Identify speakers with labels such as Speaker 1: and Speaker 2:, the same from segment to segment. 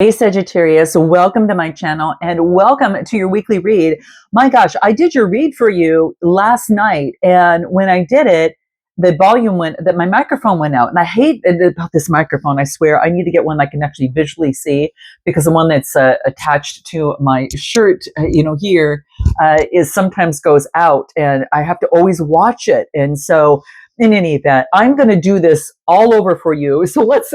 Speaker 1: Hey Sagittarius, welcome to my channel and welcome to your weekly read. My gosh, I did your read for you last night, and when I did it, the volume went, that my microphone went out, and I hate about this microphone. I swear I need to get one that I can actually visually see, because the one that's attached to my shirt, here, is sometimes goes out, and I have to always watch it. And so, in any event, I'm going to do this all over for you. So let's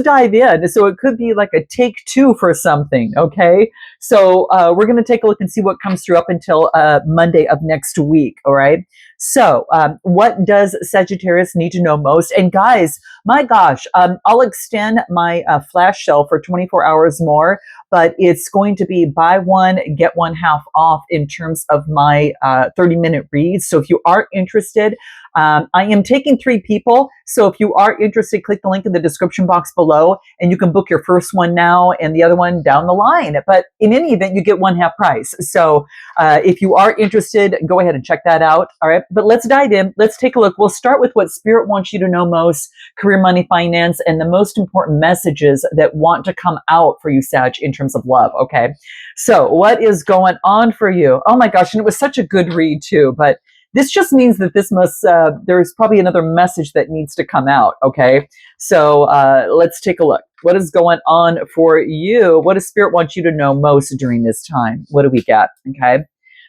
Speaker 1: dive in. So it could be like a take two for something. Okay. So we're going to take a look and see what comes through up until Monday of next week. All right. So what does Sagittarius need to know most? And guys, my gosh, I'll extend my flash sale for 24 hours more, but it's going to be buy one, get one half off in terms of my 30-minute reads. So if you are interested, I am taking 3 people. So if you are interested, click the link in the description box below and you can book your first one now and the other one down the line. But in any event, you get one half price. So if you are interested, go ahead and check that out. All right. But let's dive in. Let's take a look. We'll start with what Spirit wants you to know most: career, money, finance, and the most important messages that want to come out for you, Sag, in terms of love. Okay. So what is going on for you? Oh my gosh. And it was such a good read too, but this just means that this must, there's probably another message that needs to come out, okay? So let's take a look. What is going on for you? What does Spirit want you to know most during this time? What do we get, okay?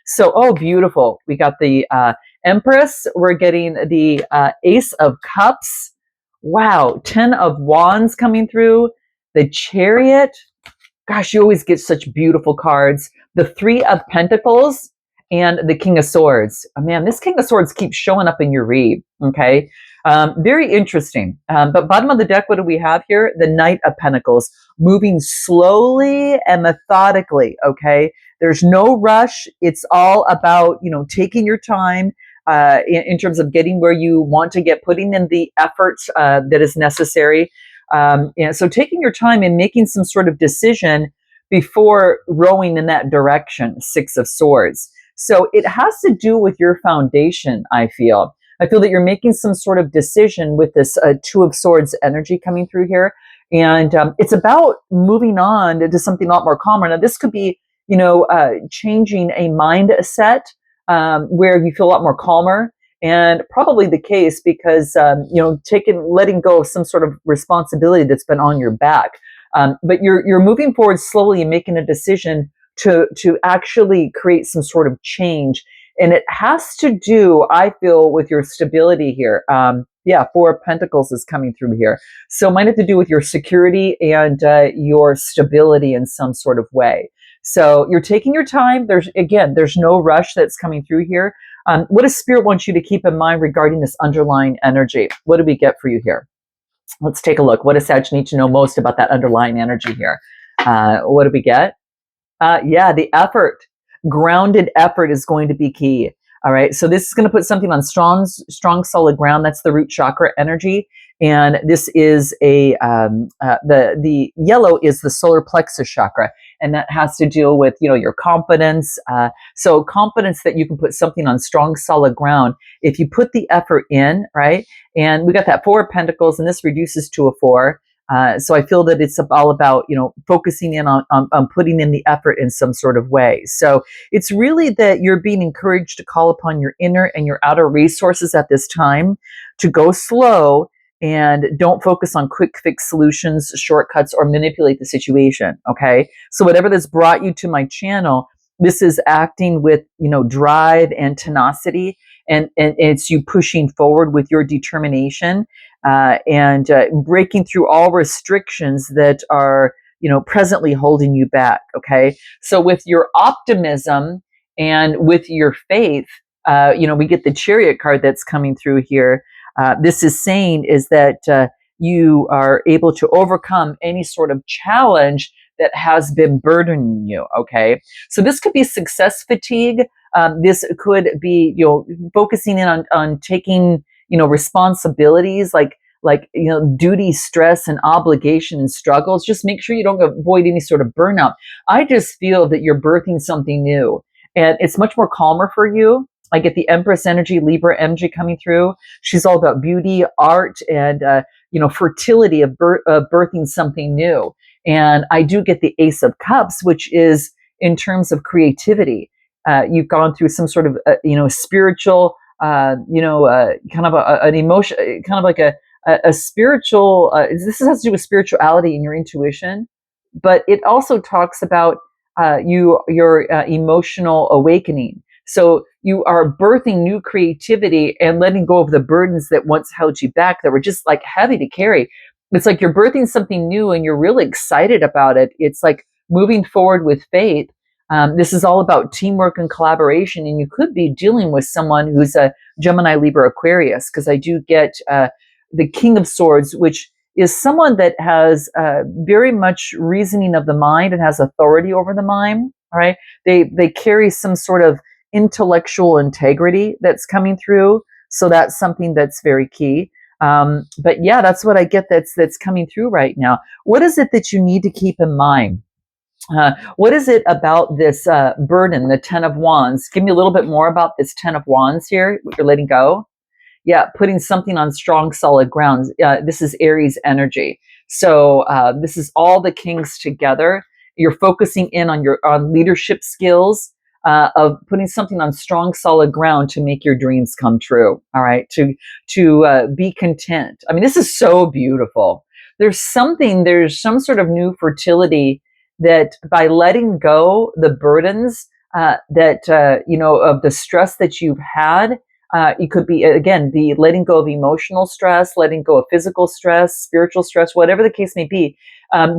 Speaker 1: So, oh, beautiful. We got the Empress. We're getting the Ace of Cups. Wow, 10 of Wands coming through. The Chariot. Gosh, you always get such beautiful cards. The 3 of Pentacles. And the King of Swords. Oh, man, this King of Swords keeps showing up in your read, okay? Very interesting. But bottom of the deck, what do we have here? The Knight of Pentacles, moving slowly and methodically, okay? There's no rush. It's all about, taking your time in terms of getting where you want to get, putting in the effort that is necessary. And so taking your time and making some sort of decision before rowing in that direction, 6 of Swords. So it has to do with your foundation, I feel. I feel that you're making some sort of decision with this 2 of Swords energy coming through here. And it's about moving on to something a lot more calmer. Now, this could be, changing a mindset where you feel a lot more calmer. And probably the case because, letting go of some sort of responsibility that's been on your back. But you're moving forward slowly and making a decision to actually create some sort of change. And it has to do, I feel, with your stability here. 4 of Pentacles is coming through here. So it might have to do with your security and your stability in some sort of way. So you're taking your time. There's no rush that's coming through here. What does Spirit want you to keep in mind regarding this underlying energy? What do we get for you here? Let's take a look. What does Sag need to know most about that underlying energy here? What do we get? The effort, grounded effort is going to be key. All right. So this is going to put something on strong, solid ground. That's the root chakra energy. And this is the yellow is the solar plexus chakra. And that has to deal with, your confidence. So confidence that you can put something on strong, solid ground if you put the effort in, right? And we got that 4 of Pentacles, and this reduces to a 4. So I feel that it's all about, focusing in on putting in the effort in some sort of way. So it's really that you're being encouraged to call upon your inner and your outer resources at this time, to go slow and don't focus on quick fix solutions, shortcuts, or manipulate the situation. Okay. So whatever that's brought you to my channel, this is acting with, drive and tenacity, and it's you pushing forward with your determination. And breaking through all restrictions that are, presently holding you back. Okay. So with your optimism and with your faith, we get the Chariot card that's coming through here. This is saying is that you are able to overcome any sort of challenge that has been burdening you. Okay. So this could be success fatigue. This could be, focusing in on taking, responsibilities like duty, stress, and obligation and struggles. Just make sure you don't avoid any sort of burnout. I just feel that you're birthing something new, and it's much more calmer for you. I get the Empress energy, Libra energy coming through. She's all about beauty, art, and fertility of birthing something new. And I do get the Ace of Cups, which is in terms of creativity. You've gone through some sort of, spiritual, kind of an emotion, kind of like a spiritual, this has to do with spirituality and your intuition, but it also talks about your emotional awakening. So you are birthing new creativity and letting go of the burdens that once held you back, that were just like heavy to carry. It's like you're birthing something new and you're really excited about it. It's like moving forward with faith. This is all about teamwork and collaboration, and you could be dealing with someone who's a Gemini, Libra, Aquarius, because I do get the King of Swords, which is someone that has very much reasoning of the mind and has authority over the mind. All right, they carry some sort of intellectual integrity that's coming through, so that's something that's very key. But yeah, that's what I get. That's coming through right now. What is it that you need to keep in mind? What is it about this burden, the Ten of Wands? Give me a little bit more about this Ten of Wands here, what you're letting go. Yeah, putting something on strong, solid grounds. This is Aries energy. So this is all the kings together. You're focusing in on leadership skills, of putting something on strong, solid ground to make your dreams come true. All right, to be content. I mean, this is so beautiful. There's some sort of new fertility that by letting go the burdens of the stress that you've had. It could be, again, the letting go of emotional stress, letting go of physical stress, spiritual stress, whatever the case may be.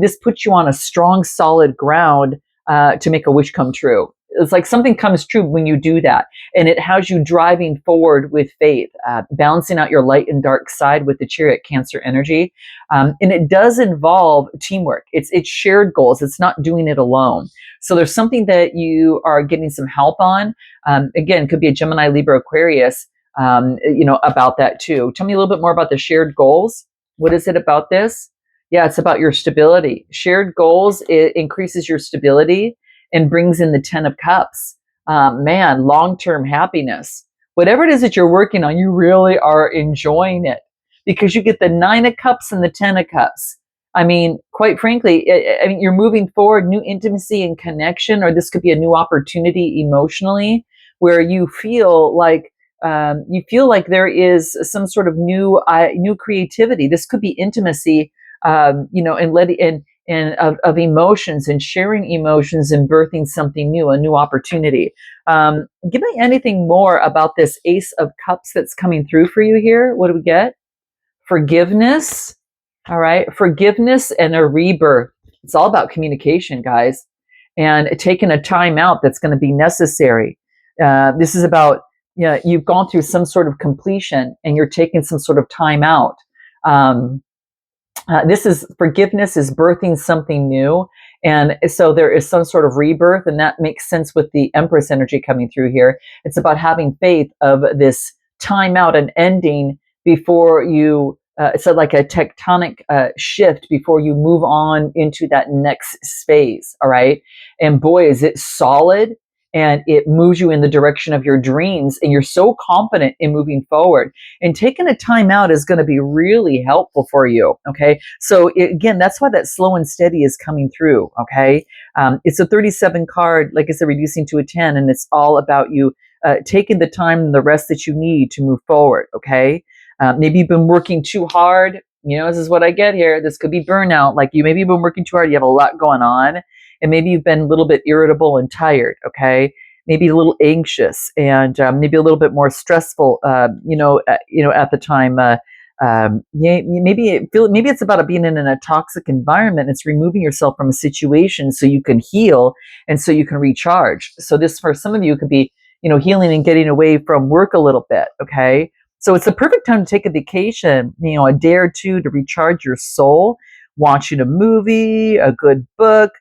Speaker 1: This puts you on a strong, solid ground to make a wish come true. It's like something comes true when you do that. And it has you driving forward with faith, balancing out your light and dark side with the Chariot, Cancer energy. And it does involve teamwork. It's shared goals. It's not doing it alone. So there's something that you are getting some help on. Again, could be a Gemini, Libra, Aquarius, about that too. Tell me a little bit more about the shared goals. What is it about this? Yeah, it's about your stability. Shared goals, it increases your stability and brings in the Ten of Cups. Man, long-term happiness. Whatever it is that you're working on, you really are enjoying it because you get the Nine of Cups and the Ten of Cups. I mean, quite frankly, you're moving forward, new intimacy and connection, or this could be a new opportunity emotionally where you feel like there is some sort of new creativity. This could be intimacy, and of emotions and sharing emotions and birthing something new, a new opportunity. Give me anything more about this Ace of Cups that's coming through for you here. What do we get? Forgiveness. All right. Forgiveness and a rebirth. It's all about communication, guys, and taking a time out that's going to be necessary. This is about, you've gone through some sort of completion and you're taking some sort of time out. This is forgiveness is birthing something new. And so there is some sort of rebirth, and that makes sense with the Empress energy coming through here. It's about having faith of this time out and ending before you, it's like a tectonic shift before you move on into that next phase. All right. And boy, is it solid. And it moves you in the direction of your dreams, and you're so confident in moving forward. And taking a time out is going to be really helpful for you. Okay, so again, that's why that slow and steady is coming through. Okay, it's a 37 card, like I said, reducing to a 10, and it's all about you taking the time and the rest that you need to move forward. Okay, maybe you've been working too hard. This is what I get here. This could be burnout. Like maybe you've been working too hard. You have a lot going on. And maybe you've been a little bit irritable and tired, okay? Maybe a little anxious and maybe a little bit more stressful, at the time. Maybe it's about being in a toxic environment. It's removing yourself from a situation so you can heal and so you can recharge. So this, for some of you, could be, healing and getting away from work a little bit, okay? So it's the perfect time to take a vacation, a day or two to recharge your soul, watching a movie, a good book.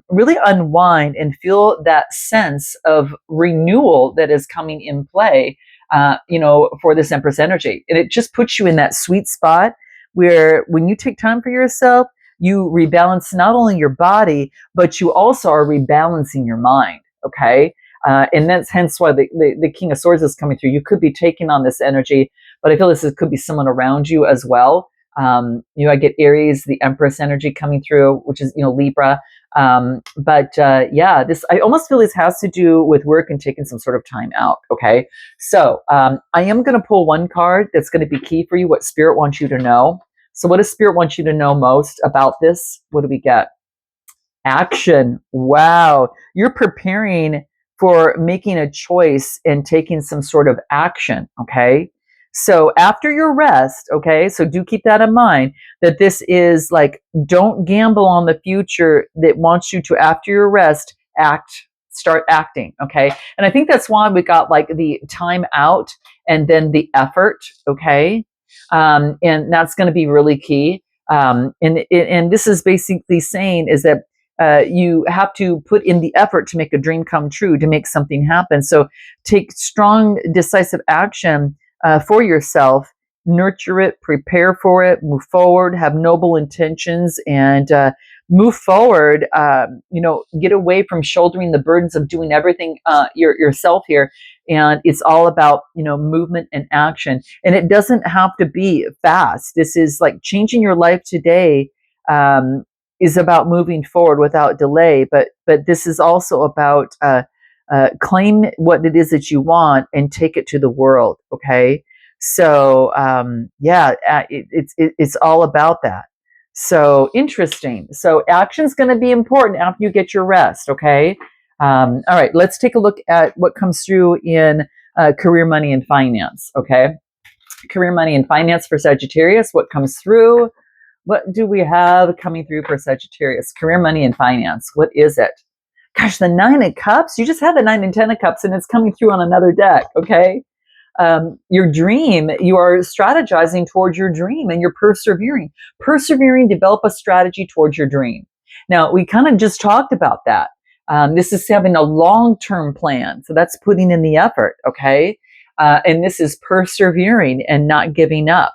Speaker 1: Really unwind and feel that sense of renewal that is coming in play, for this Empress energy. And it just puts you in that sweet spot where when you take time for yourself, you rebalance not only your body, but you also are rebalancing your mind. Okay. And that's hence why the King of Swords is coming through. You could be taking on this energy, but I feel this could be someone around you as well. I get Aries, the Empress energy coming through, which is, Libra. But this, I almost feel this has to do with work and taking some sort of time out. Okay. So, I am going to pull one card that's going to be key for you, what Spirit wants you to know. So what does Spirit want you to know most about this? What do we get? Action. Wow. You're preparing for making a choice and taking some sort of action. Okay. So after your rest, okay, so do keep that in mind that this is like, don't gamble on the future that wants you to, after your rest, start acting. Okay. And I think that's why we got like the time out and then the effort. Okay. And that's going to be really key. And this is basically saying is that you have to put in the effort to make a dream come true, to make something happen. So take strong, decisive action for yourself, nurture it, prepare for it, move forward, have noble intentions, and move forward. Get away from shouldering the burdens of doing everything yourself here. And it's all about, movement and action. And it doesn't have to be fast. This is like changing your life today. Is about moving forward without delay, but this is also about claim what it is that you want and take it to the world. Okay, so it's all about that. So interesting. So action's going to be important after you get your rest. Okay. All right. Let's take a look at what comes through in career, money, and finance. Okay, career, money, and finance for Sagittarius. What comes through? What do we have coming through for Sagittarius? Career, money, and finance. What is it? Gosh, the 9 of Cups. You just had the 9 and 10 of Cups, and it's coming through on another deck. Okay. Your dream, you are strategizing towards your dream and you're persevering. Develop a strategy towards your dream. Now, we kind of just talked about that. This is having a long-term plan. So that's putting in the effort. Okay. And this is persevering and not giving up,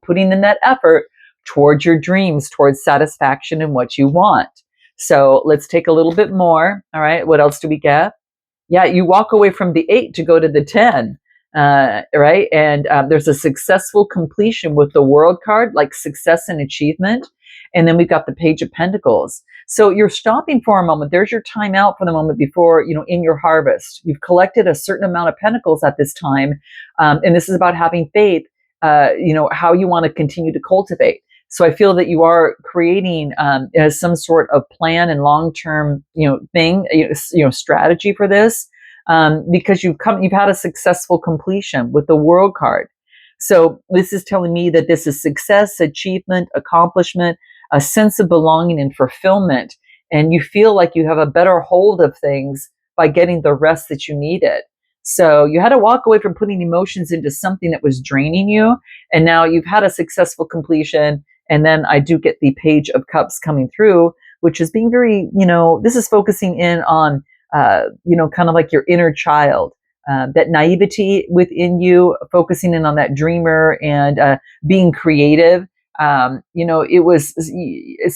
Speaker 1: putting in that effort towards your dreams, towards satisfaction and what you want. So let's take a little bit more. All right. What else do we get? Yeah. You walk away from the 8 to go to the 10. Right. And there's a successful completion with the World card, like success and achievement. And then we've got the Page of Pentacles. So you're stopping for a moment. There's your time out for the moment before, in your harvest. You've collected a certain amount of pentacles at this time. And this is about having faith, how you want to continue to cultivate. So I feel that you are creating some sort of plan and long-term, thing, strategy for this, because you've had a successful completion with the World card. So this is telling me that this is success, achievement, accomplishment, a sense of belonging and fulfillment, and you feel like you have a better hold of things by getting the rest that you needed. So you had to walk away from putting emotions into something that was draining you, and now you've had a successful completion. And then I do get the Page of Cups coming through, which is being very, this is focusing in on, kind of like your inner child, that naivety within you, focusing in on that dreamer and being creative. It's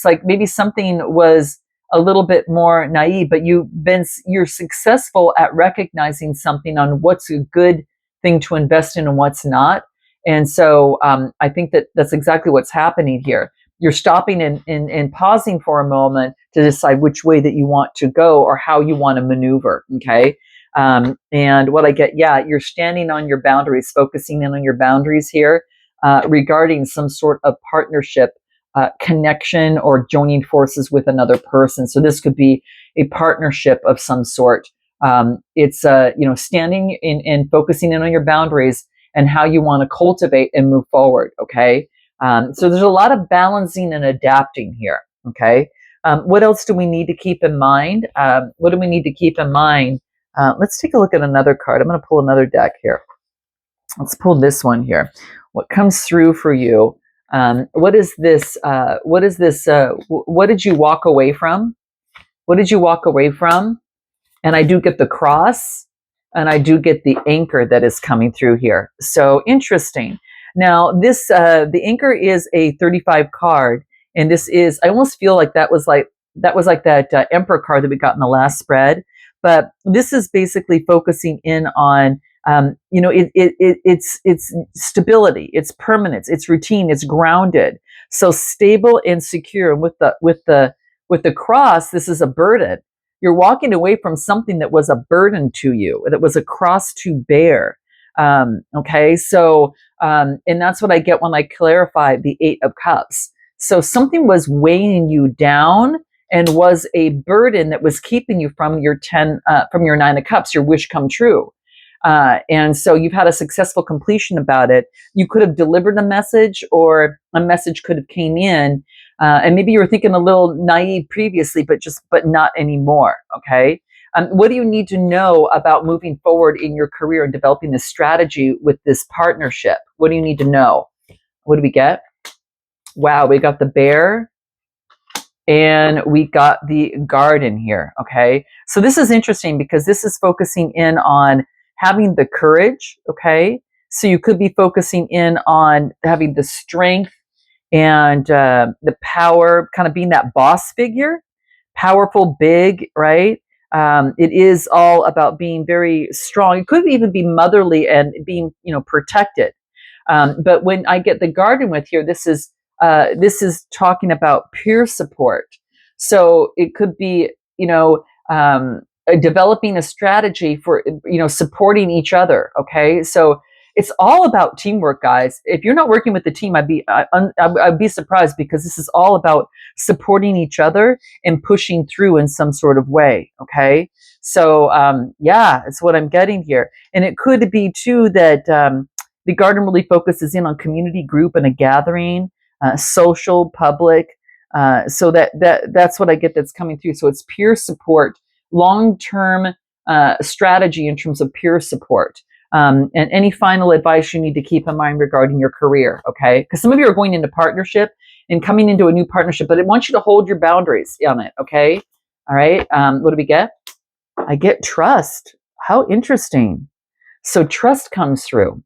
Speaker 1: like maybe something was a little bit more naive, but you're successful at recognizing something on what's a good thing to invest in and what's not. And so I think that's exactly what's happening here. You're stopping and pausing for a moment to decide which way that you want to go or how you want to maneuver. Okay. And what I get, you're standing on your boundaries, focusing in on your boundaries here regarding some sort of partnership, connection, or joining forces with another person. So this could be a partnership of some sort. It's standing and focusing in on your boundaries and how you want to cultivate and move forward. Okay. So there's a lot of balancing and adapting here. Okay. What else do we need to keep in mind? What do we need to keep in mind? Let's take a look at another card. I'm going to pull another deck here. Let's pull this one here. What comes through for you? What is this? What did you walk away from? What did you walk away from? And I do get the cross, and I do get the anchor that is coming through here. So interesting. Now this, the anchor is a 35 card, and this is, I almost feel like that was like that Emperor card that we got in the last spread. But this is basically focusing in on It's stability, it's permanence, it's routine, it's grounded. So stable and secure. And with the cross, this is a burden. You're walking away from something that was a burden to you, that was a cross to bear. Okay, so and that's what I get when I clarify the Eight of Cups. So something was weighing you down and was a burden that was keeping you from from your Nine of Cups, your wish come true. And so you've had a successful completion about it. You could have delivered a message, or a message could have came in, and maybe you were thinking a little naive previously, but not anymore. Okay. What do you need to know about moving forward in your career and developing this strategy with this partnership? What do you need to know? What do we get? Wow, we got the bear and we got the garden here. Okay. So this is interesting because this is focusing in on having the courage. Okay. So you could be focusing in on having the strength and the power, kind of being that boss figure, powerful, big, right? It is all about being very strong. It could even be motherly and being, protected. But when I get the garden with here, this is talking about peer support. So it could be, developing a strategy for, supporting each other. Okay, so it's all about teamwork, guys. If you're not working with the team, I'd be surprised, because this is all about supporting each other and pushing through in some sort of way. Okay, so yeah, it's what I'm getting here, and it could be too that the garden really focuses in on community group and a gathering, social, public. So that's what I get that's coming through. So it's peer support, long-term strategy in terms of peer support. And any final advice you need to keep in mind regarding your career, okay? Because some of you are going into partnership and coming into a new partnership, but it wants you to hold your boundaries on it, okay? All right, what do we get? I get trust. How interesting. So trust comes through.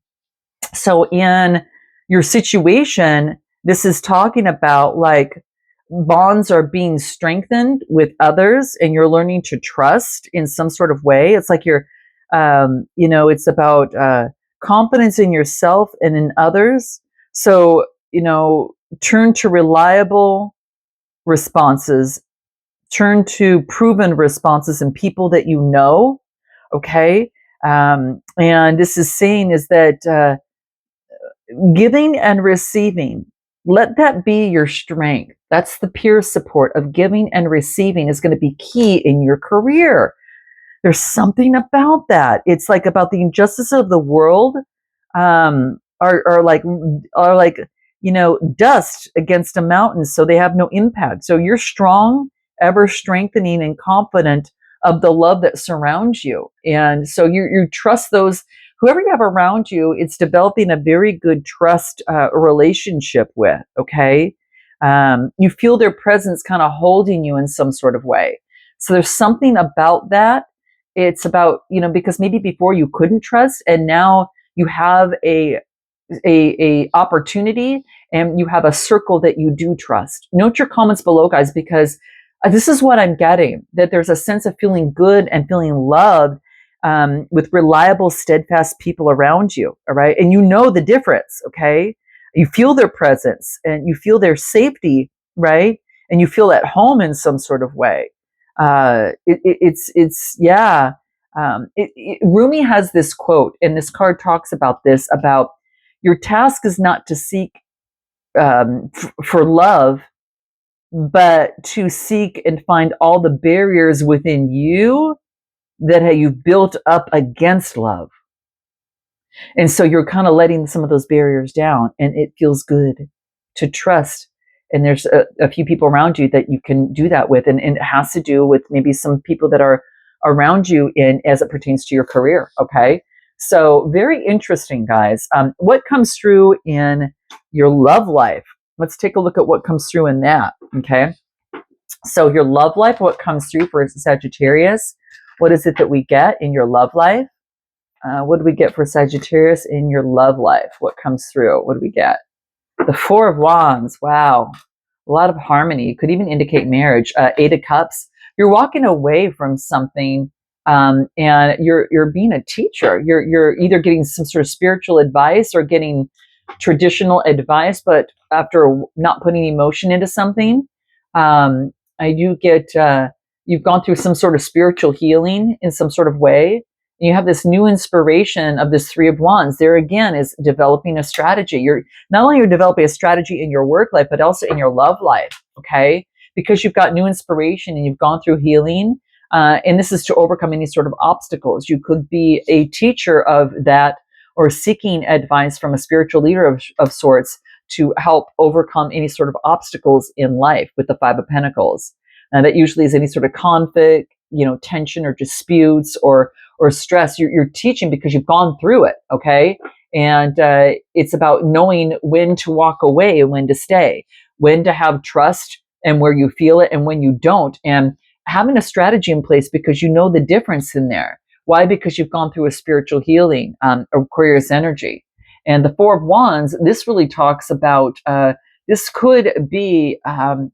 Speaker 1: So in your situation, this is talking about like bonds are being strengthened with others and you're learning to trust in some sort of way. It's like it's about confidence in yourself and in others. So, turn to reliable responses, turn to proven responses and people that you know. Okay. And this is saying is that giving and receiving, let that be your strength. That's the peer support of giving and receiving is going to be key in your career. There's something about that. It's like about the injustice of the world, are like dust against a mountain, so they have no impact. So you're strong, ever strengthening, and confident of the love that surrounds you, and so you trust those. Whoever you have around you, it's developing a very good trust relationship with. Okay, you feel their presence kind of holding you in some sort of way. So there's something about that. It's about, because maybe before you couldn't trust, and now you have a opportunity, and you have a circle that you do trust. Note your comments below, guys, because this is what I'm getting, that there's a sense of feeling good and feeling loved with reliable, steadfast people around you. All right. And you know the difference. Okay. You feel their presence and you feel their safety. Right. And you feel at home in some sort of way. Yeah. Rumi has this quote, and this card talks about this, about your task is not to seek for love, but to seek and find all the barriers within you that you've built up against love. And so you're kind of letting some of those barriers down, and it feels good to trust. And there's a few people around you that you can do that with. And it has to do with maybe some people that are around you as it pertains to your career. Okay. So very interesting, guys. What comes through in your love life? Let's take a look at what comes through in that. Okay. So your love life, what comes through for Sagittarius? What is it that we get in your love life? What do we get for Sagittarius in your love life? What comes through? What do we get? The Four of Wands. Wow. A lot of harmony. It could even indicate marriage. Eight of Cups. You're walking away from something and you're being a teacher. You're either getting some sort of spiritual advice or getting traditional advice, but after not putting emotion into something, I do get you've gone through some sort of spiritual healing in some sort of way. You have this new inspiration of this Three of Wands. There again is developing a strategy. You're not only you're developing a strategy in your work life, but also in your love life. Okay, because you've got new inspiration and you've gone through healing. And this is to overcome any sort of obstacles. You could be a teacher of that or seeking advice from a spiritual leader of sorts to help overcome any sort of obstacles in life with the Five of Pentacles. That usually is any sort of conflict, tension or disputes or stress. You're teaching because you've gone through it, okay? And it's about knowing when to walk away and when to stay, when to have trust and where you feel it and when you don't, and having a strategy in place because you know the difference in there. Why? Because you've gone through a spiritual healing, Aquarius energy. And the Four of Wands, this really talks about, this could be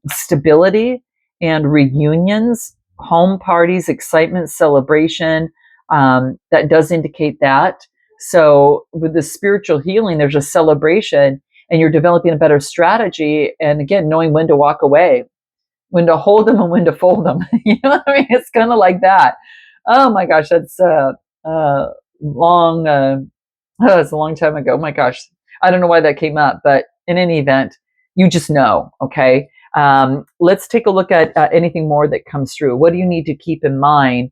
Speaker 1: stability and reunions, home parties, excitement, celebration. That does indicate that. So with the spiritual healing, there's a celebration and you're developing a better strategy. And again, knowing when to walk away, when to hold them and when to fold them. You know what I mean? It's kind of like that. Oh my gosh, that's long. It's a long time ago. Oh my gosh, I don't know why that came up, but in any event, you just know. Okay, let's take a look at anything more that comes through. What do you need to keep in mind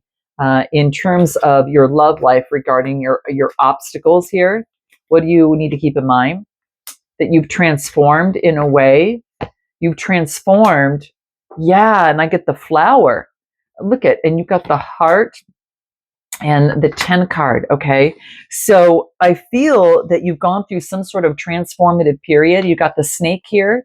Speaker 1: in terms of your love life regarding your obstacles here? What do you need to keep in mind? That you've transformed in a way. You've transformed. Yeah, and I get the flower. Look at, and you've got the heart and the 10 card, okay? So I feel that you've gone through some sort of transformative period. You got the snake here.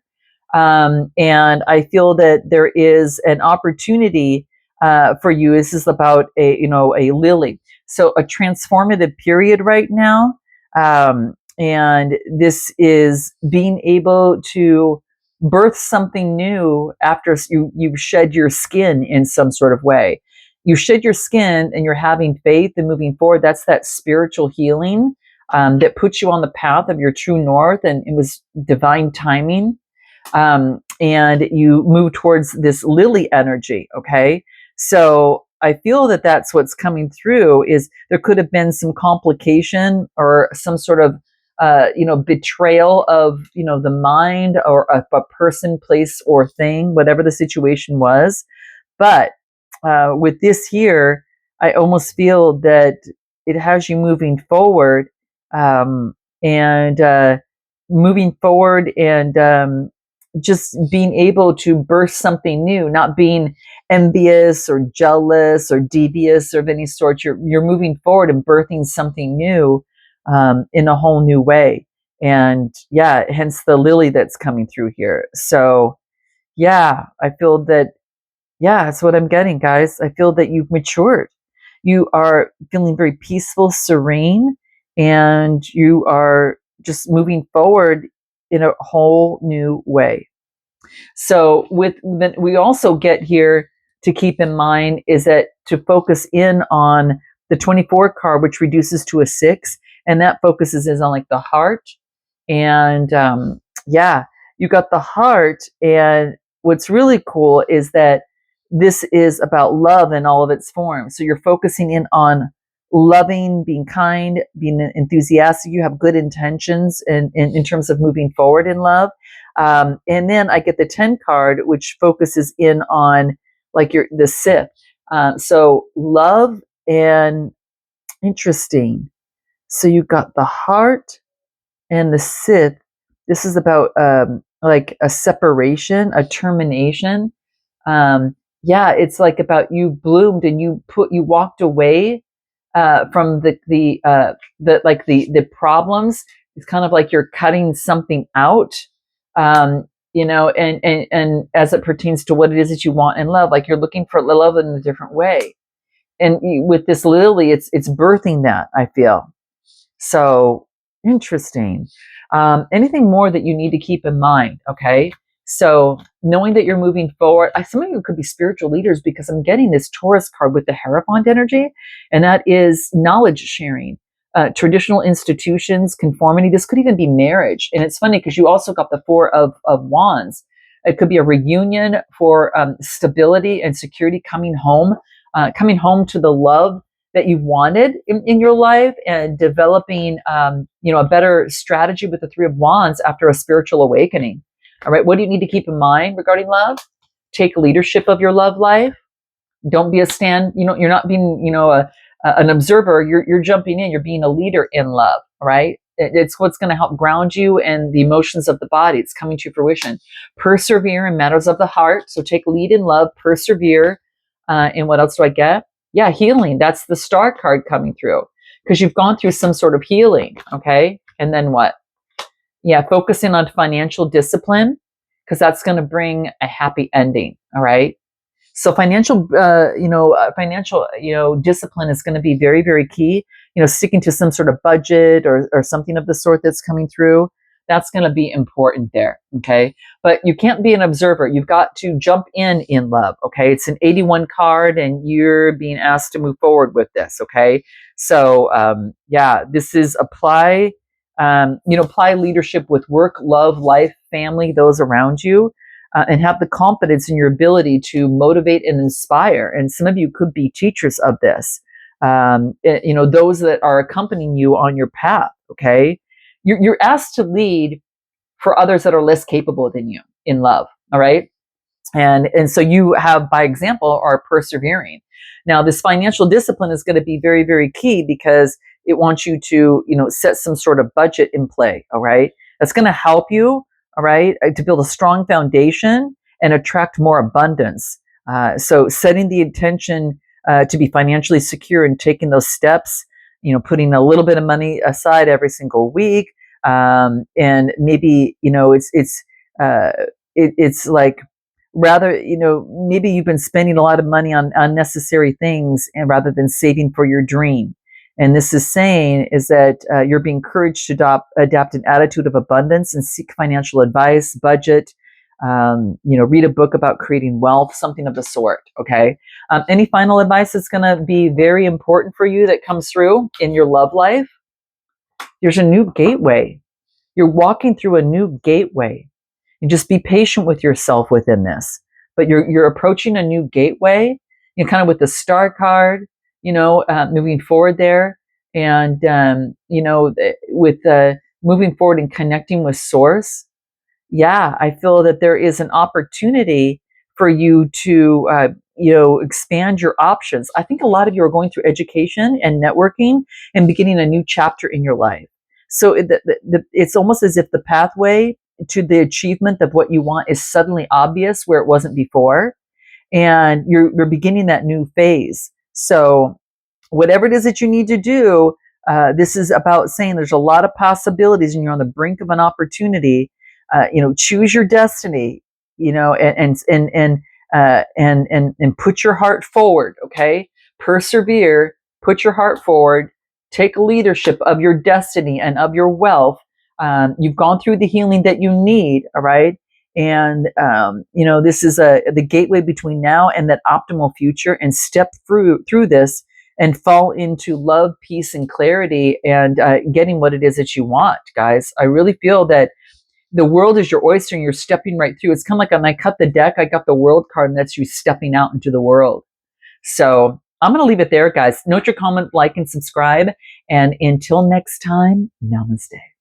Speaker 1: And I feel that there is an opportunity for you. This is about a lily. So a transformative period right now. And this is being able to birth something new after you shed your skin in some sort of way. You shed your skin and you're having faith and moving forward. That's that spiritual healing that puts you on the path of your true north, and it was divine timing. And you move towards this lily energy. Okay, so I feel that that's what's coming through. Is there could have been some complication or some sort of betrayal of the mind or a person, place, or thing, whatever the situation was. But with this here, I almost feel that it has you moving forward, and moving forward, and just being able to burst something new, not being envious or jealous or devious or of any sort. You're moving forward and birthing something new in a whole new way. And yeah, hence the lily that's coming through here. So yeah, I feel that, yeah, that's what I'm getting, guys. I feel that you've matured. You are feeling very peaceful, serene, and you are just moving forward in a whole new way. So we also get here to keep in mind is that to focus in on the 24 card, which reduces to a 6, and that focuses is on like the heart. And yeah, you got the heart. And what's really cool is that this is about love in all of its forms. So you're focusing in on loving, being kind, being enthusiastic. You have good intentions in terms of moving forward in love. And then I get the 10 card, which focuses in on like the Sith. So love and interesting. So you got the heart and the Sith. This is about like a separation, a termination. Yeah, it's like about you bloomed and you walked away from the problems. It's kind of like you're cutting something out, and as it pertains to what it is that you want in love, like you're looking for love in a different way. And with this lily, it's birthing that, I feel. So interesting. Anything more that you need to keep in mind? Okay. So knowing that you're moving forward, some of you could be spiritual leaders because I'm getting this Taurus card with the Hierophant energy, and that is knowledge sharing, traditional institutions, conformity. This could even be marriage. And it's funny because you also got the Four of Wands. It could be a reunion for stability and security, coming home to the love that you've wanted in your life, and developing a better strategy with the Three of Wands after a spiritual awakening. All right, what do you need to keep in mind regarding love? Take leadership of your love life. Don't be a stand, you're not being, an observer. You're jumping in, you're being a leader in love, right? It's what's going to help ground you and the emotions of the body. It's coming to fruition. Persevere in matters of the heart. So take lead in love, persevere. And what else do I get? Yeah, healing. That's the Star card coming through because you've gone through some sort of healing. Okay. And then what? Yeah, focusing on financial discipline because that's going to bring a happy ending. All right. So financial discipline is going to be very, very key. Sticking to some sort of budget or something of the sort that's coming through. That's going to be important there. Okay. But you can't be an observer. You've got to jump in love. Okay. It's an 81 card and you're being asked to move forward with this. Okay. So, this is apply leadership with work, love, life, family, those around you. And have the confidence in your ability to motivate and inspire. And some of you could be teachers of this. Those that are accompanying you on your path. Okay, you're asked to lead for others that are less capable than you in love. All right, and so you have, by example, are persevering. Now, this financial discipline is going to be very, very key because it wants you to, set some sort of budget in play. All right, that's going to help you. All right, to build a strong foundation and attract more abundance. So setting the intention to be financially secure and taking those steps, putting a little bit of money aside every single week, and maybe it's like rather maybe you've been spending a lot of money on unnecessary things and rather than saving for your dream. And this is saying is that you're being encouraged to adapt an attitude of abundance and seek financial advice, budget, read a book about creating wealth, something of the sort. Okay. Any final advice that's going to be very important for you that comes through in your love life? There's a new gateway. You're walking through a new gateway, and just be patient with yourself within this. But you're approaching a new gateway, kind of with the Star card. Moving forward there, and with moving forward and connecting with Source. Yeah, I feel that there is an opportunity for you to, expand your options. I think a lot of you are going through education and networking and beginning a new chapter in your life. So it's almost as if the pathway to the achievement of what you want is suddenly obvious where it wasn't before, and you're beginning that new phase. So whatever it is that you need to do, this is about saying there's a lot of possibilities and you're on the brink of an opportunity. Choose your destiny, and put your heart forward. Okay, persevere, put your heart forward, take leadership of your destiny and of your wealth. You've gone through the healing that you need. All right. And, this is the gateway between now and that optimal future, and step through this and fall into love, peace, and clarity, and getting what it is that you want, guys. I really feel that the world is your oyster and you're stepping right through. It's kind of like when I cut the deck, I got the world card, and that's you stepping out into the world. So I'm going to leave it there, guys. Note your comment, like, and subscribe. And until next time, namaste.